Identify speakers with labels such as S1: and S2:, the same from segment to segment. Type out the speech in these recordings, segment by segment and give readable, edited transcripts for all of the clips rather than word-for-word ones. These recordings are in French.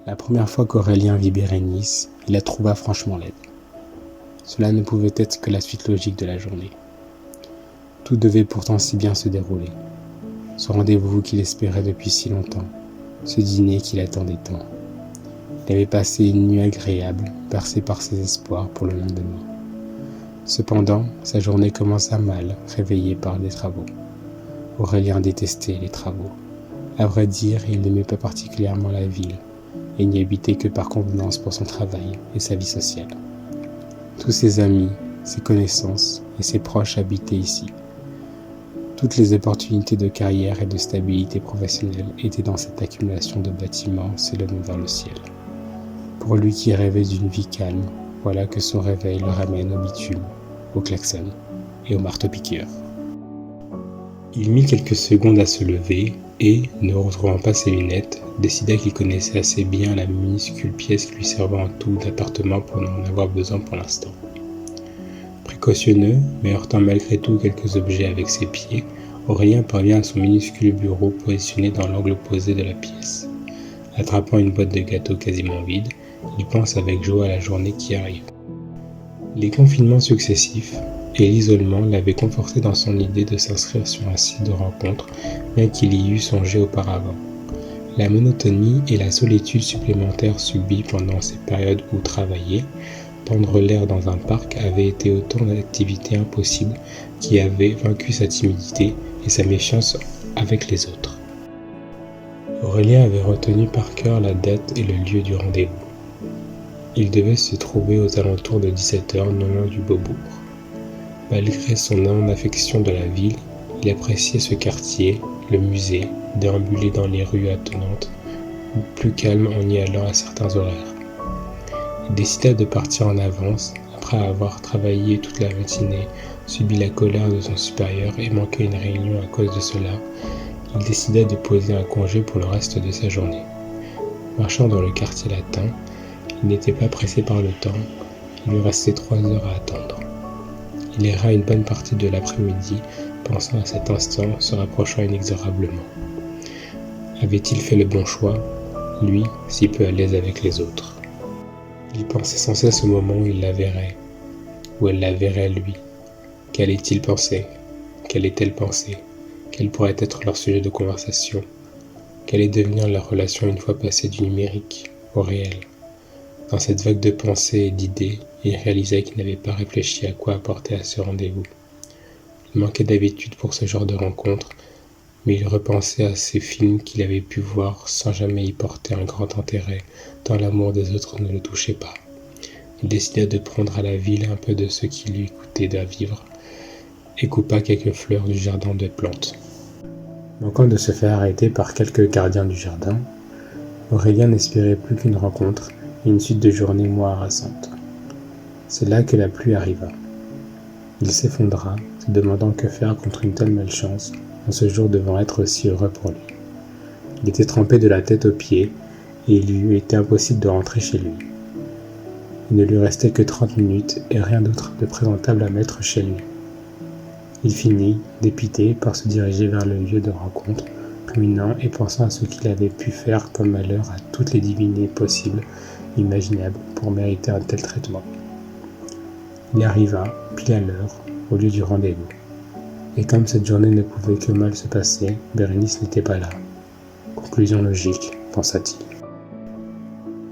S1: La première fois qu'Aurélien vit Bérénice, il la trouva franchement laide. Cela ne pouvait être que la suite logique de la journée. Tout devait pourtant si bien se dérouler. Ce rendez-vous qu'il espérait depuis si longtemps, ce dîner qu'il attendait tant. Il avait passé une nuit agréable, bercé par ses espoirs pour le lendemain. Cependant, sa journée commença mal, réveillée par des travaux. Aurélien détestait les travaux. À vrai dire, il n'aimait pas particulièrement la ville, et n'y habitait que par convenance pour son travail et sa vie sociale. Tous ses amis, ses connaissances et ses proches habitaient ici. Toutes les opportunités de carrière et de stabilité professionnelle étaient dans cette accumulation de bâtiments s'élevant vers le ciel. Pour lui qui rêvait d'une vie calme, voilà que son réveil le ramène au bitume, au klaxon et au marteau-piqueur. Il mit quelques secondes à se lever et, ne retrouvant pas ses lunettes, décida qu'il connaissait assez bien la minuscule pièce qui lui servait en tout d'appartement pour n'en avoir besoin pour l'instant. Précautionneux, mais heurtant malgré tout quelques objets avec ses pieds, Aurélien parvient à son minuscule bureau positionné dans l'angle opposé de la pièce. Attrapant une boîte de gâteaux quasiment vide, il pense avec joie à la journée qui arrive. Les confinements successifs et l'isolement l'avaient conforté dans son idée de s'inscrire sur un site de rencontre, bien qu'il y eût songé auparavant. La monotonie et la solitude supplémentaires subies pendant ces périodes où travailler, prendre l'air dans un parc avaient été autant d'activités impossibles qui avaient vaincu sa timidité et sa méfiance avec les autres. Aurélien avait retenu par cœur la date et le lieu du rendez-vous. Il devait se trouver aux alentours de 17h non loin du Beaubourg. Malgré son non-affection de la ville, il appréciait ce quartier, le musée, déambuler dans les rues attenantes, plus calme en y allant à certains horaires. Il décida de partir en avance, après avoir travaillé toute la matinée, subi la colère de son supérieur et manqué une réunion à cause de cela. Il décida de poser un congé pour le reste de sa journée. Marchant dans le quartier latin, il n'était pas pressé par le temps, il lui restait 3 heures à attendre. Il erra une bonne partie de l'après-midi, pensant à cet instant, se rapprochant inexorablement. Avait-il fait le bon choix, lui, si peu à l'aise avec les autres? Il pensait sans cesse au moment où il la verrait, où elle la verrait lui. Qu'allait-il penser? Qu'allait-elle penser? Quel pourrait être leur sujet de conversation? Qu'allait devenir leur relation une fois passée du numérique au réel? Dans cette vague de pensées et d'idées, il réalisa qu'il n'avait pas réfléchi à quoi apporter à ce rendez-vous. Il manquait d'habitude pour ce genre de rencontre, mais il repensait à ces films qu'il avait pu voir sans jamais y porter un grand intérêt, tant l'amour des autres ne le touchait pas. Il décida de prendre à la ville un peu de ce qui lui coûtait à vivre, et coupa quelques fleurs du jardin de plantes. Manquant de se faire arrêter par quelques gardiens du jardin, Aurélien n'espérait plus qu'une rencontre et une suite de journées moins harassantes. C'est là que la pluie arriva. Il s'effondra, se demandant que faire contre une telle malchance, en ce jour devant être aussi heureux pour lui. Il était trempé de la tête aux pieds, et il lui eût été impossible de rentrer chez lui. Il ne lui restait que 30 minutes et rien d'autre de présentable à mettre chez lui. Il finit, dépité, par se diriger vers le lieu de rencontre, ruminant et pensant à ce qu'il avait pu faire comme malheur à toutes les divinités possibles, imaginables, pour mériter un tel traitement. Il arriva, pile à l'heure, au lieu du rendez-vous. Et comme cette journée ne pouvait que mal se passer, Bérénice n'était pas là. Conclusion logique, pensa-t-il.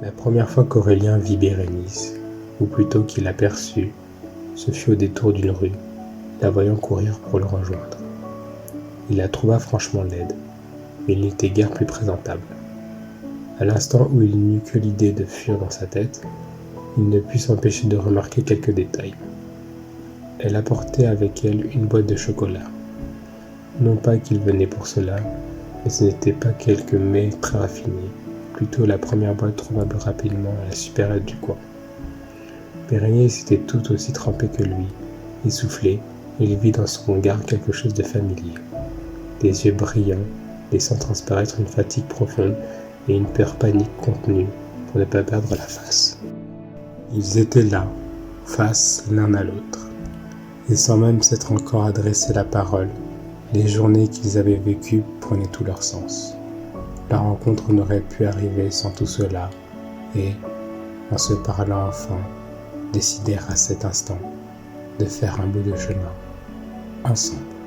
S1: La première fois qu'Aurélien vit Bérénice, ou plutôt qu'il l'aperçut, ce fut au détour d'une rue, la voyant courir pour le rejoindre. Il la trouva franchement laide, mais il n'était guère plus présentable. À l'instant où il n'eut que l'idée de fuir dans sa tête, il ne put s'empêcher de remarquer quelques détails. Elle apportait avec elle une boîte de chocolat. Non pas qu'il venait pour cela, mais ce n'était pas quelques mets très raffinés, plutôt la première boîte trouvable rapidement à la supérette du coin. Bérénice était tout aussi trempée que lui, essoufflée, et il vit dans son regard quelque chose de familier. Des yeux brillants, laissant transparaître une fatigue profonde et une peur panique contenue pour ne pas perdre la face. Ils étaient là, face l'un à l'autre, et sans même s'être encore adressé la parole, les journées qu'ils avaient vécues prenaient tout leur sens. La rencontre n'aurait pu arriver sans tout cela, et, en se parlant enfin, décidèrent à cet instant de faire un bout de chemin ensemble.